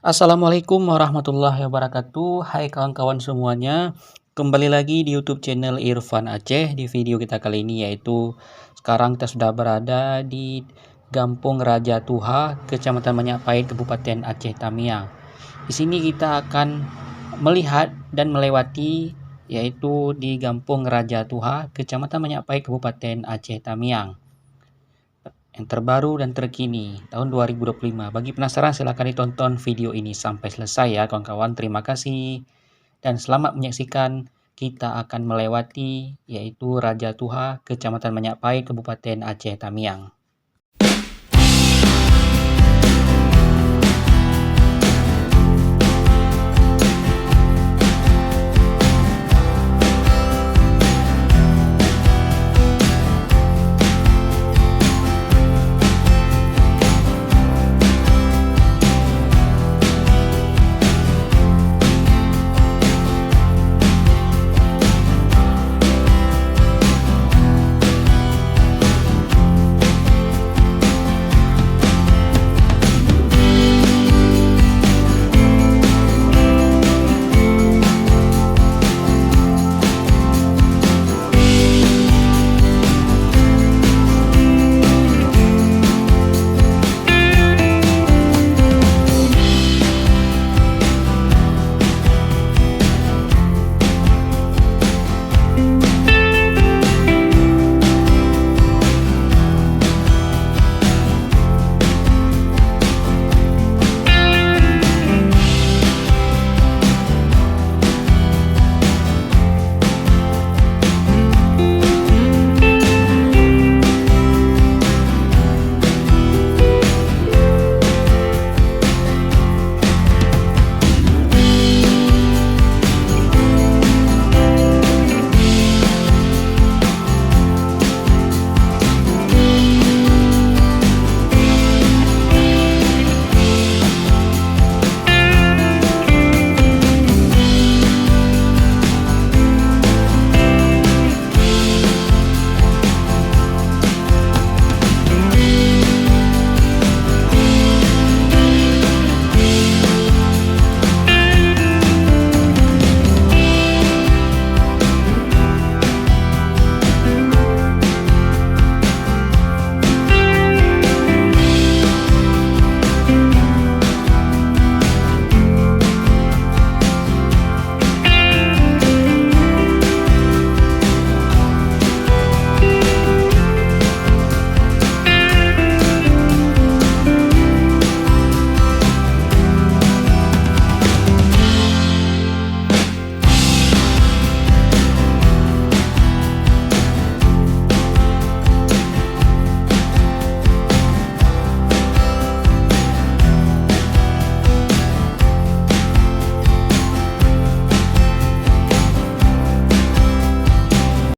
Assalamualaikum warahmatullahi wabarakatuh. Hai kawan-kawan semuanya. Kembali lagi di YouTube channel Irfan Aceh. Di video kita kali ini yaitu sekarang kita sudah berada di Kampung Raja Tuha, Kecamatan Manyak, Kabupaten Aceh Tamiang. Di sini kita akan melihat dan melewati yaitu di Kampung Raja Tuha, Kecamatan Manyak, Kabupaten Aceh Tamiang. Yang terbaru dan terkini tahun 2025. Bagi penasaran silahkan ditonton video ini sampai selesai ya kawan-kawan. Terima kasih dan selamat menyaksikan. Kita akan melewati yaitu Raja Tuha, Kecamatan Manyak, Kabupaten Aceh Tamiang.